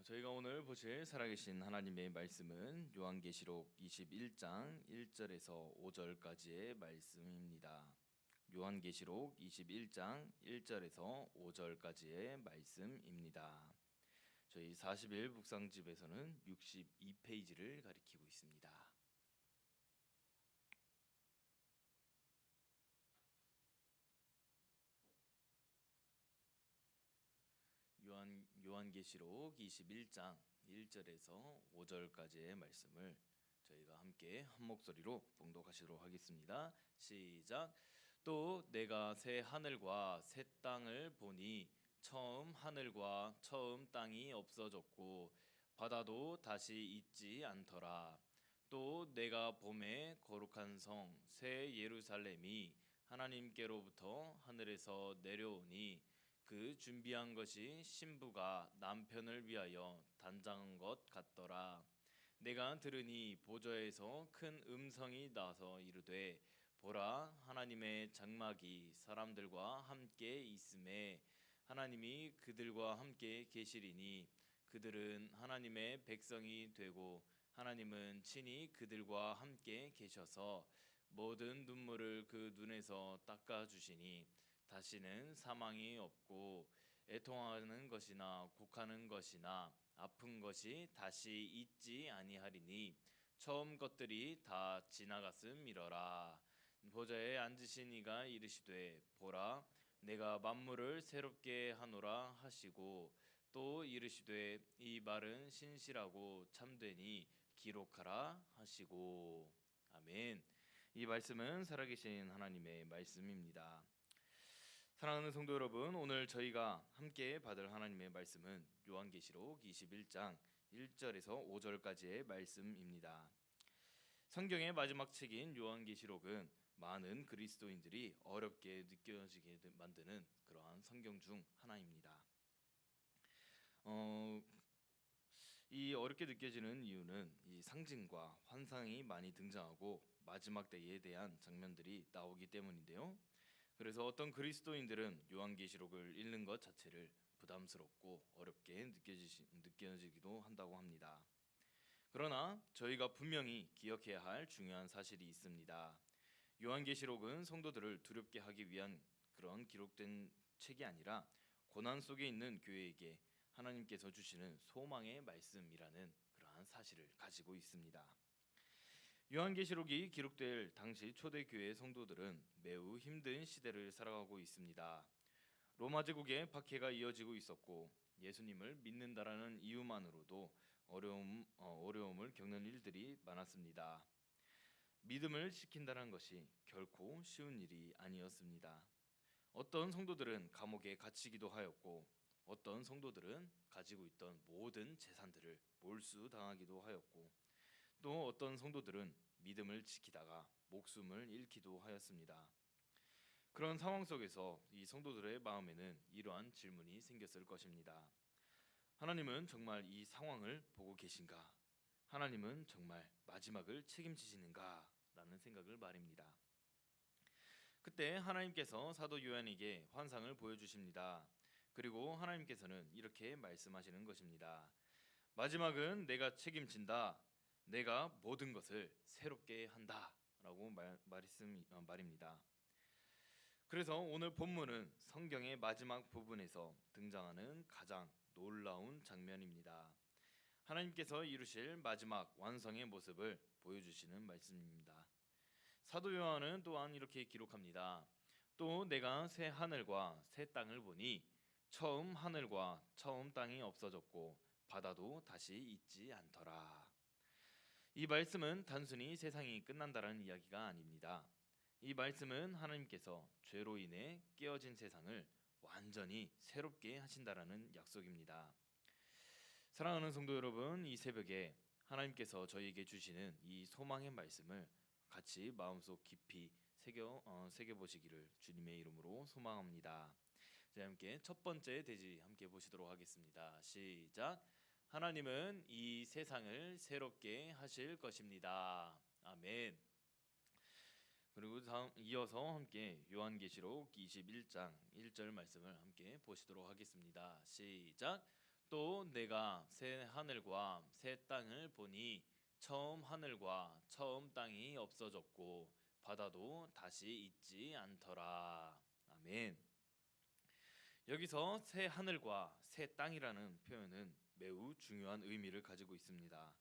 저희가 오늘 보실 살아계신 하나님의 말씀은 요한계시록 21장 1절에서 5절까지의 말씀입니다. 요한계시록 21장 1절에서 5절까지의 말씀입니다. 저희 40일 묵상집에서는 62페이지를 가리키고 있습니다. 요한계시록 21장 1절에서 5절까지의 말씀을 저희가 함께 한 목소리로 봉독하시도록 하겠습니다. 시작. 또 내가 새 하늘과 새 땅을 보니 처음 하늘과 처음 땅이 없어졌고 바다도 다시 있지 않더라. 또 내가 봄에 거룩한 성 새 예루살렘이 하나님께로부터 하늘에서 내려오니 그 준비한 것이 신부가 남편을 위하여 단장한 것 같더라. 내가 들으니 보좌에서 큰 음성이 나서 이르되 보라, 하나님의 장막이 사람들과 함께 있음에 하나님이 그들과 함께 계시리니 그들은 하나님의 백성이 되고 하나님은 친히 그들과 함께 계셔서 모든 눈물을 그 눈에서 닦아 주시니 다시는 사망이 없고 애통하는 것이나 곡하는 것이나 아픈 것이 다시 있지 아니하리니 처음 것들이 다 지나갔음이러라. 보좌에 앉으신 이가 이르시되 보라, 내가 만물을 새롭게 하노라 하시고 또 이르시되 이 말은 신실하고 참되니 기록하라 하시고. 아멘. 이 말씀은 살아계신 하나님의 말씀입니다. 사랑하는 성도 여러분, 오늘 저희가 함께 받을 하나님의 말씀은 요한계시록 21장 1절에서 5절까지의 말씀입니다. 성경의 마지막 책인 요한계시록은 많은 그리스도인들이 어렵게 느껴지게 만드는 그러한 성경 중 하나입니다. 이 어렵게 느껴지는 이유는 이 상징과 환상이 많이 등장하고 마지막 때에 대한 장면들이 나오기 때문인데요. 그래서 어떤 그리스도인들은 요한계시록을 읽는 것 자체를 부담스럽고 어렵게 느껴지기도 한다고 합니다. 그러나 저희가 분명히 기억해야 할 중요한 사실이 있습니다. 요한계시록은 성도들을 두렵게 하기 위한 그런 기록된 책이 아니라 고난 속에 있는 교회에게 하나님께서 주시는 소망의 말씀이라는 그러한 사실을 가지고 있습니다. 요한계시록이 기록될 당시 초대교회 성도들은 매우 힘든 시대를 살아가고 있습니다. 로마 제국의 박해가 이어지고 있었고 예수님을 믿는다라는 이유만으로도 어려움을 겪는 일들이 많았습니다. 믿음을 지킨다는 것이 결코 쉬운 일이 아니었습니다. 어떤 성도들은 감옥에 갇히기도 하였고 어떤 성도들은 가지고 있던 모든 재산들을 몰수당하기도 하였고 또 어떤 성도들은 믿음을 지키다가 목숨을 잃기도 하였습니다. 그런 상황 속에서 이 성도들의 마음에는 이러한 질문이 생겼을 것입니다. 하나님은 정말 이 상황을 보고 계신가? 하나님은 정말 마지막을 책임지시는가? 라는 생각을 말입니다. 그때 하나님께서 사도 요한에게 환상을 보여주십니다. 그리고 하나님께서는 이렇게 말씀하시는 것입니다. 마지막은 내가 책임진다. 내가 모든 것을 새롭게 한다 라고 말입니다. 그래서 오늘 본문은 성경의 마지막 부분에서 등장하는 가장 놀라운 장면입니다. 하나님께서 이루실 마지막 완성의 모습을 보여주시는 말씀입니다. 사도 요한은 또한 이렇게 기록합니다. 또 내가 새 하늘과 새 땅을 보니 처음 하늘과 처음 땅이 없어졌고 바다도 다시 있지 않더라. 이 말씀은 단순히 세상이 끝난다라는 이야기가 아닙니다. 이 말씀은 하나님께서 죄로 인해 깨어진 세상을 완전히 새롭게 하신다라는 약속입니다. 사랑하는 성도 여러분, 이 새벽에 하나님께서 저희에게 주시는 이 소망의 말씀을 같이 마음속 깊이 새겨보시기를 주님의 이름으로 소망합니다. 자, 함께 첫 번째 대지 함께 보시도록 하겠습니다. 시작. 하나님은 이 세상을 새롭게 하실 것입니다. 아멘. 그리고 이어서 함께 요한계시록 21장 1절 말씀을 함께 보시도록 하겠습니다. 시작. 또 내가 새 하늘과 새 땅을 보니 처음 하늘과 처음 땅이 없어졌고 바다도 다시 있지 않더라. 아멘. 여기서 새 하늘과 새 땅이라는 표현은 매우 중요한 의미를 가지고 있습니다.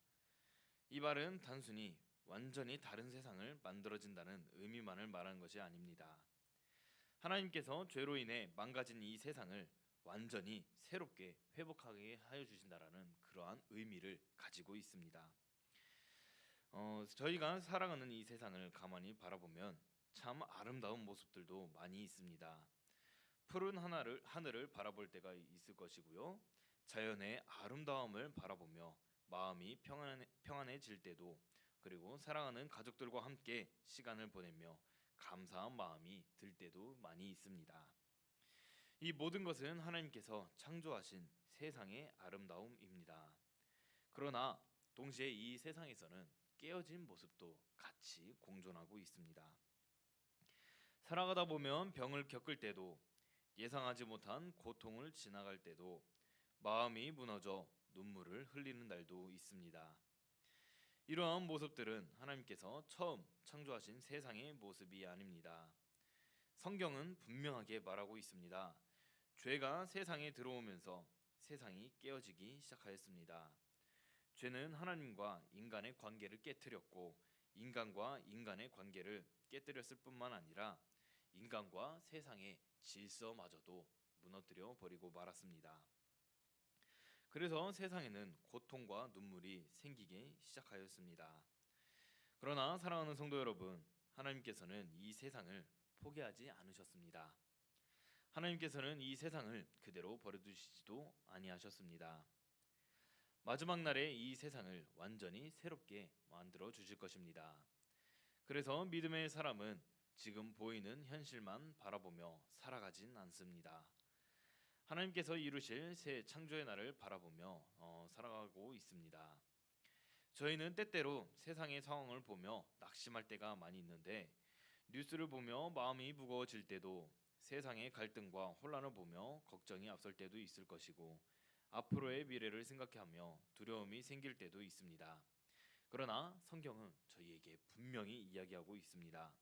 이 말은 단순히 완전히 다른 세상을 만들어진다는 의미만을 말하는 것이 아닙니다. 하나님께서 죄로 인해 망가진 이 세상을 완전히 새롭게 회복하게 하여 주신다라는 그러한 의미를 가지고 있습니다. 저희가 살아가는 이 세상을 가만히 바라보면 참 아름다운 모습들도 많이 있습니다. 푸른 하늘을 바라볼 때가 있을 것이고요. 자연의 아름다움을 바라보며 마음이 평안해질 때도, 그리고 사랑하는 가족들과 함께 시간을 보내며 감사한 마음이 들 때도 많이 있습니다. 이 모든 것은 하나님께서 창조하신 세상의 아름다움입니다. 그러나 동시에 이 세상에서는 깨어진 모습도 같이 공존하고 있습니다. 살아가다 보면 병을 겪을 때도, 예상하지 못한 고통을 지나갈 때도, 마음이 무너져 눈물을 흘리는 날도 있습니다. 이러한 모습들은 하나님께서 처음 창조하신 세상의 모습이 아닙니다. 성경은 분명하게 말하고 있습니다. 죄가 세상에 들어오면서 세상이 깨어지기 시작하였습니다. 죄는 하나님과 인간의 관계를 깨뜨렸고, 인간과 인간의 관계를 깨뜨렸을 뿐만 아니라 인간과 세상의 질서마저도 무너뜨려 버리고 말았습니다. 그래서 세상에는 고통과 눈물이 생기기 시작하였습니다. 그러나 사랑하는 성도 여러분, 하나님께서는 이 세상을 포기하지 않으셨습니다. 하나님께서는 이 세상을 그대로 버려두시지도 아니하셨습니다. 마지막 날에 이 세상을 완전히 새롭게 만들어 주실 것입니다. 그래서 믿음의 사람은 지금 보이는 현실만 바라보며 살아가진 않습니다. 하나님께서 이루실 새 창조의 날을 바라보며 살아가고 있습니다. 저희는 때때로 세상의 상황을 보며 낙심할 때가 많이 있는데, 뉴스를 보며 마음이 무거워질 때도, 세상의 갈등과 혼란을 보며 걱정이 앞설 때도 있을 것이고, 앞으로의 미래를 생각하며 두려움이 생길 때도 있습니다. 그러나 성경은 저희에게 분명히 이야기하고 있습니다.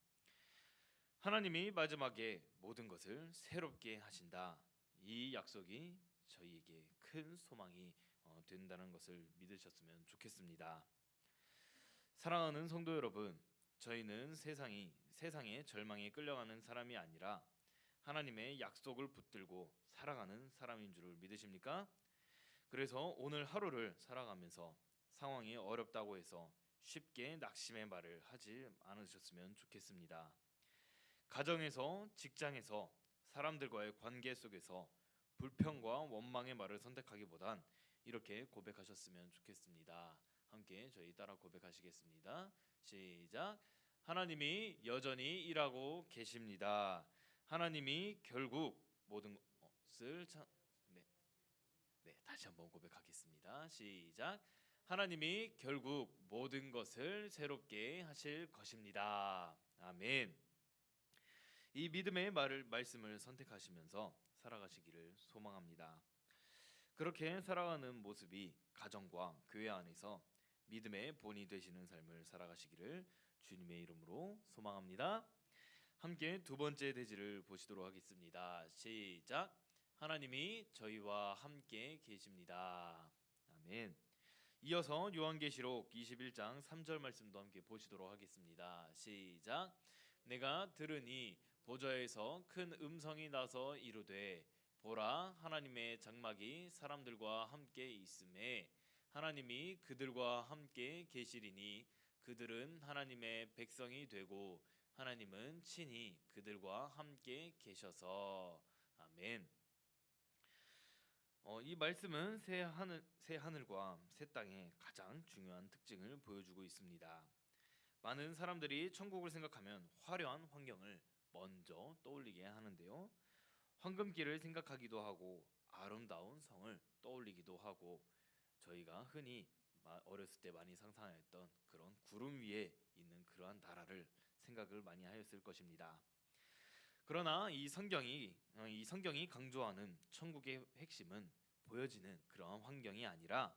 하나님이 마지막에 모든 것을 새롭게 하신다. 이 약속이 저희에게 큰 소망이 된다는 것을 믿으셨으면 좋겠습니다. 사랑하는 성도 여러분, 저희는 세상의 절망에 끌려가는 사람이 아니라 하나님의 약속을 붙들고 살아가는 사람인 줄 믿으십니까? 그래서 오늘 하루를 살아가면서 상황이 어렵다고 해서 쉽게 낙심의 말을 하지 않으셨으면 좋겠습니다. 가정에서, 직장에서, 사람들과의 관계 속에서 불평과 원망의 말을 선택하기보단 이렇게 고백하셨으면 좋겠습니다. 함께 저희 따라 고백하시겠습니다. 시작. 하나님이 여전히 일하고 계십니다. 하나님이 결국 모든 것을 다시 한번 고백하겠습니다. 시작. 하나님이 결국 모든 것을 새롭게 하실 것입니다. 아멘. 이 믿음의 말씀을 선택하시면서 살아가시기를 소망합니다. 그렇게 살아가는 모습이 가정과 교회 안에서 믿음의 본이 되시는 삶을 살아가시기를 주님의 이름으로 소망합니다. 함께 두 번째 대지를 보시도록 하겠습니다. 시작. 하나님이 저희와 함께 계십니다. 아멘. 이어서 요한계시록 21장 3절 말씀도 함께 보시도록 하겠습니다. 시작. 내가 들으니 보좌에서 큰 음성이 나서 이르되 보라, 하나님의 장막이 사람들과 함께 있음에 하나님이 그들과 함께 계시리니 그들은 하나님의 백성이 되고 하나님은 친히 그들과 함께 계셔서. 아멘. 이 말씀은 새 하늘과 새 땅의 가장 중요한 특징을 보여주고 있습니다. 많은 사람들이 천국을 생각하면 화려한 환경을 먼저 떠올리게 하는데요. 황금길을 생각하기도 하고 아름다운 성을 떠올리기도 하고, 저희가 흔히 어렸을 때 많이 상상했던 그런 구름 위에 있는 그러한 나라를 생각을 많이 하였을 것입니다. 그러나 이 성경이 강조하는 천국의 핵심은 보여지는 그러한 환경이 아니라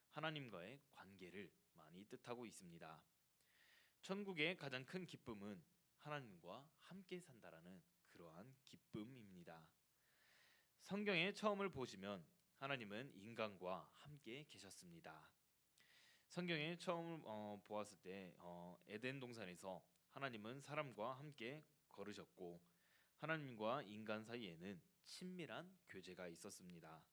하나님과의 관계를 많이 뜻하고 있습니다. 천국의 가장 큰 기쁨은 하나님과 함께 산다라는 그러한 기쁨입니다. 성경의 처음을 보시면 하나님은 인간과 함께 계셨습니다. 성경의 처음 보았을 때 에덴 동산에서 하나님은 사람과 함께 걸으셨고 하나님과 인간 사이에는 친밀한 교제가 있었습니다.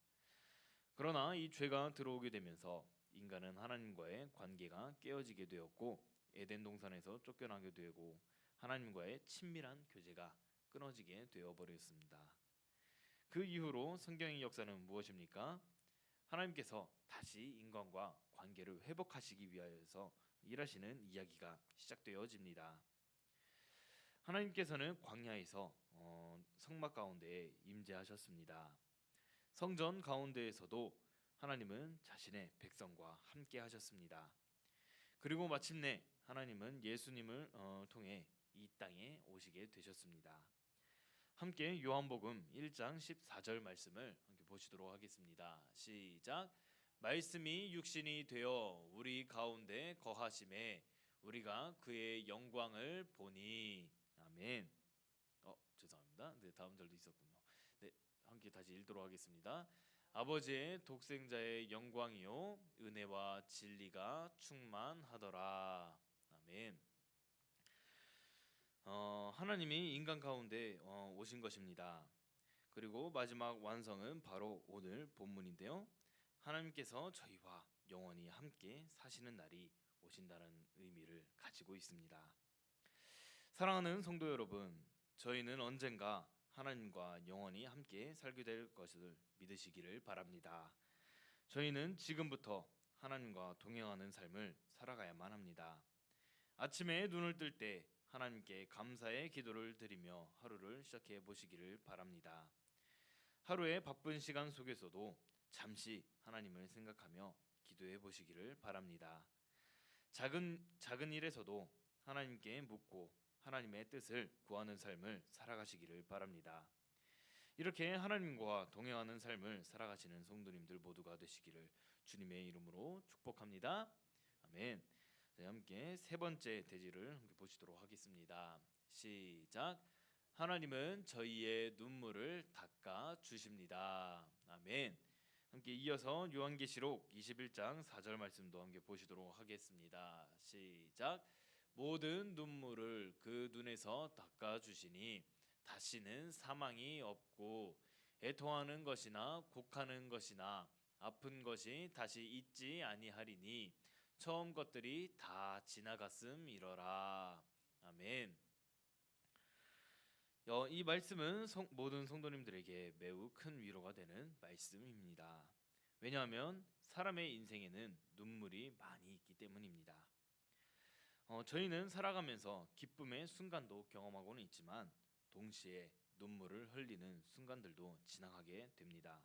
그러나 이 죄가 들어오게 되면서 인간은 하나님과의 관계가 깨어지게 되었고 에덴 동산에서 쫓겨나게 되고 하나님과의 친밀한 교제가 끊어지게 되어버렸습니다. 그 이후로 성경의 역사는 무엇입니까? 하나님께서 다시 인간과 관계를 회복하시기 위하여서 일하시는 이야기가 시작되어집니다. 하나님께서는 광야에서 성막 가운데에 임재하셨습니다. 성전 가운데에서도 하나님은 자신의 백성과 함께 하셨습니다. 그리고 마침내 하나님은 예수님을 통해 이 땅에 오시게 되셨습니다. 함께 요한복음 1장 14절 말씀을 함께 보시도록 하겠습니다. 시작. 말씀이 육신이 되어 우리 가운데 거하심에 우리가 그의 영광을 보니. 아멘. 죄송합니다. 네, 다음 절도 있었군요. 네, 함께 다시 읽도록 하겠습니다. 아버지의 독생자의 영광이요 은혜와 진리가 충만하더라. 아멘. 하나님이 인간 가운데 오신 것입니다. 그리고 마지막 완성은 바로 오늘 본문인데요. 하나님께서 저희와 영원히 함께 사시는 날이 오신다는 의미를 가지고 있습니다. 사랑하는 성도 여러분, 저희는 언젠가 하나님과 영원히 함께 살게 될 것을 믿으시기를 바랍니다. 저희는 지금부터 하나님과 동행하는 삶을 살아가야만 합니다. 아침에 눈을 뜰 때 하나님께 감사의 기도를 드리며 하루를 시작해 보시기를 바랍니다. 하루의 바쁜 시간 속에서도 잠시 하나님을 생각하며 기도해 보시기를 바랍니다. 작은 일에서도 하나님께 묻고 하나님의 뜻을 구하는 삶을 살아가시기를 바랍니다. 이렇게 하나님과 동행하는 삶을 살아가시는 성도님들 모두가 되시기를 주님의 이름으로 축복합니다. 아멘. 함께 세 번째 대지를 함께 보시도록 하겠습니다. 시작. 하나님은 저희의 눈물을 닦아 주십니다. 아멘. 함께 이어서 요한계시록 21장 4절 말씀도 함께 보시도록 하겠습니다. 시작. 모든 눈물을 그 눈에서 닦아 주시니 다시는 사망이 없고 애통하는 것이나 곡하는 것이나 아픈 것이 다시 있지 아니하리니 처음 것들이 다 지나갔음이러라. 아멘. 이 말씀은 모든 성도님들에게 매우 큰 위로가 되는 말씀입니다. 왜냐하면 사람의 인생에는 눈물이 많이 있기 때문입니다. 저희는 살아가면서 기쁨의 순간도 경험하고는 있지만 동시에 눈물을 흘리는 순간들도 지나가게 됩니다.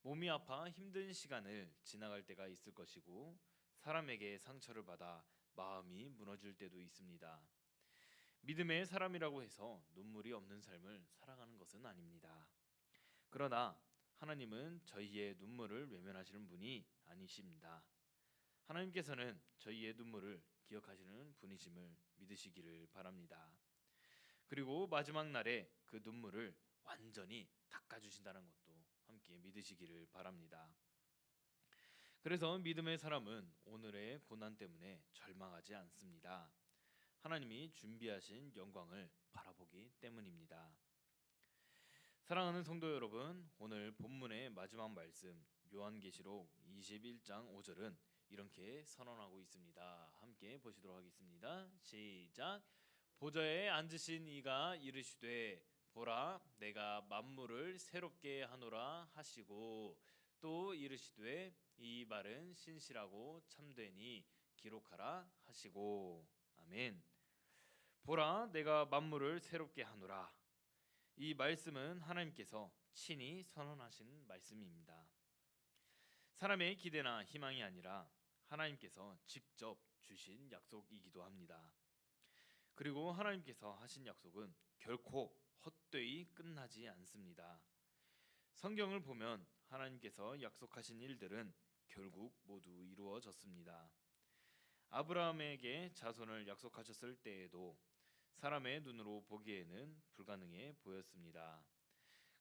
몸이 아파 힘든 시간을 지나갈 때가 있을 것이고 사람에게 상처를 받아 마음이 무너질 때도 있습니다. 믿음의 사람이라고 해서 눈물이 없는 삶을 살아가는 것은 아닙니다. 그러나 하나님은 저희의 눈물을 외면하시는 분이 아니십니다. 하나님께서는 저희의 눈물을 기억하시는 분이심을 믿으시기를 바랍니다. 그리고 마지막 날에 그 눈물을 완전히 닦아주신다는 것도 함께 믿으시기를 바랍니다. 그래서 믿음의 사람은 오늘의 고난 때문에 절망하지 않습니다. 하나님이 준비하신 영광을 바라보기 때문입니다. 사랑하는 성도 여러분, 오늘 본문의 마지막 말씀 요한계시록 21장 5절은 이렇게 선언하고 있습니다. 함께 보시도록 하겠습니다. 시작. 보좌에 앉으신 이가 이르시되 보라 내가 만물을 새롭게 하노라 하시고 또 이르시되 이 말은 신실하고 참되니 기록하라 하시고. 아멘. 보라 내가 만물을 새롭게 하노라. 이 말씀은 하나님께서 친히 선언하신 말씀입니다. 사람의 기대나 희망이 아니라 하나님께서 직접 주신 약속이기도 합니다. 그리고 하나님께서 하신 약속은 결코 헛되이 끝나지 않습니다. 성경을 보면 하나님께서 약속하신 일들은 결국 모두 이루어졌습니다. 아브라함에게 자손을 약속하셨을 때에도 사람의 눈으로 보기에는 불가능해 보였습니다.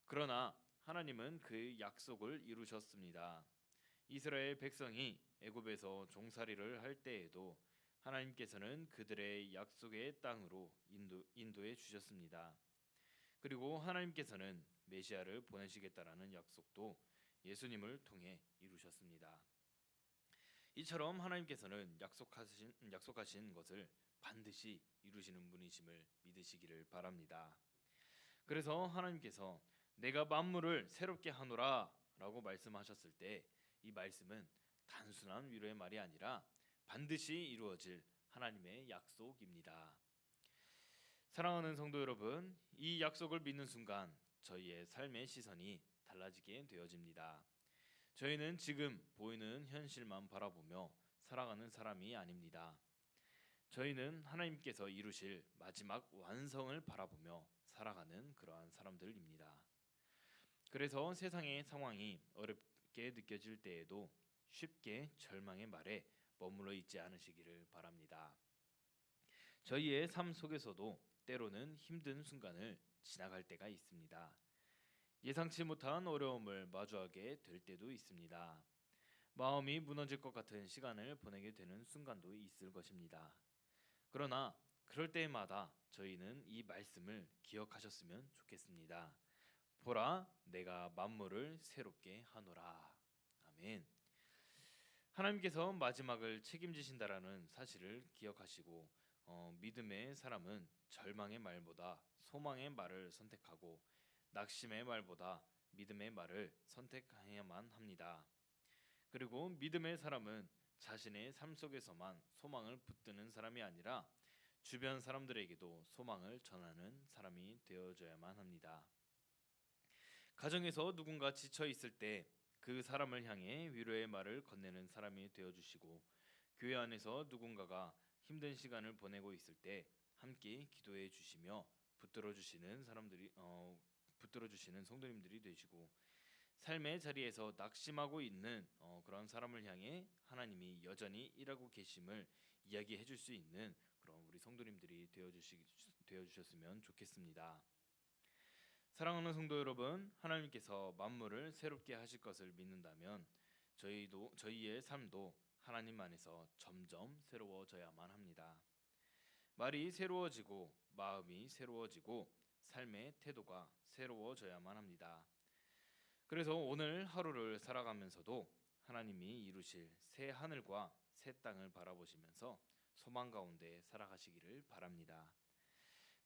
그러나 하나님은 그 약속을 이루셨습니다. 이스라엘 백성이 애굽에서 종살이를 할 때에도 하나님께서는 그들의 약속의 땅으로 인도해 주셨습니다. 그리고 하나님께서는 메시아를 보내시겠다라는 약속도 예수님을 통해 이루셨습니다. 이처럼 하나님께서는 약속하신 것을 반드시 이루시는 분이심을 믿으시기를 바랍니다. 그래서 하나님께서 내가 만물을 새롭게 하노라라고 말씀하셨을 때 이 말씀은 단순한 위로의 말이 아니라 반드시 이루어질 하나님의 약속입니다. 사랑하는 성도 여러분, 이 약속을 믿는 순간 저희의 삶의 시선이 달라지게 되어집니다. 저희는 지금 보이는 현실만 바라보며 살아가는 사람이 아닙니다. 저희는 하나님께서 이루실 마지막 완성을 바라보며 살아가는 그러한 사람들입니다. 그래서 세상의 상황이 어렵게 느껴질 때에도 쉽게 절망의 말에 머물러 있지 않으시기를 바랍니다. 저희의 삶 속에서도 때로는 힘든 순간을 지나갈 때가 있습니다. 예상치 못한 어려움을 마주하게 될 때도 있습니다. 마음이 무너질 것 같은 시간을 보내게 되는 순간도 있을 것입니다. 그러나 그럴 때마다 저희는 이 말씀을 기억하셨으면 좋겠습니다. 보라, 내가 만물을 새롭게 하노라. 아멘. 하나님께서 마지막을 책임지신다라는 사실을 기억하시고 믿음의 사람은 절망의 말보다 소망의 말을 선택하고 낙심의 말보다 믿음의 말을 선택해야만 합니다. 그리고 믿음의 사람은 자신의 삶 속에서만 소망을 붙드는 사람이 아니라 주변 사람들에게도 소망을 전하는 사람이 되어줘야만 합니다. 가정에서 누군가 지쳐 있을 때 그 사람을 향해 위로의 말을 건네는 사람이 되어주시고, 교회 안에서 누군가가 힘든 시간을 보내고 있을 때 함께 기도해 주시며 붙들어 주시는 성도님들이 되시고, 삶의 자리에서 낙심하고 있는 그런 사람을 향해 하나님이 여전히 일하고 계심을 이야기해 줄 수 있는 그런 우리 성도님들이 되어주셨으면 좋겠습니다. 사랑하는 성도 여러분, 하나님께서 만물을 새롭게 하실 것을 믿는다면 저희의 삶도 하나님 안에서 점점 새로워져야만 합니다. 말이 새로워지고 마음이 새로워지고 삶의 태도가 새로워져야만 합니다. 그래서 오늘 하루를 살아가면서도 하나님이 이루실 새 하늘과 새 땅을 바라보시면서 소망 가운데 살아가시기를 바랍니다.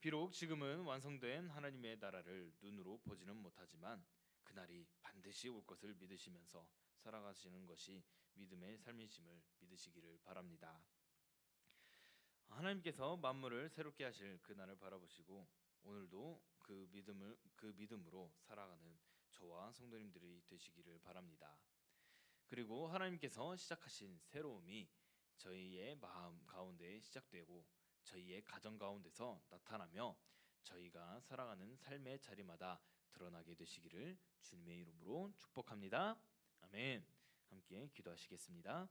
비록 지금은 완성된 하나님의 나라를 눈으로 보지는 못하지만 그날이 반드시 올 것을 믿으시면서 살아가시는 것이 믿음의 삶이심을 믿으시기를 바랍니다. 하나님께서 만물을 새롭게 하실 그날을 바라보시고 오늘도 그 믿음으로 살아가는 저와 성도님들이 되시기를 바랍니다. 그리고 하나님께서 시작하신 새로움이 저희의 마음 가운데 시작되고 저희의 가정 가운데서 나타나며 저희가 살아가는 삶의 자리마다 드러나게 되시기를 주님의 이름으로 축복합니다. 아멘. 함께 기도하시겠습니다.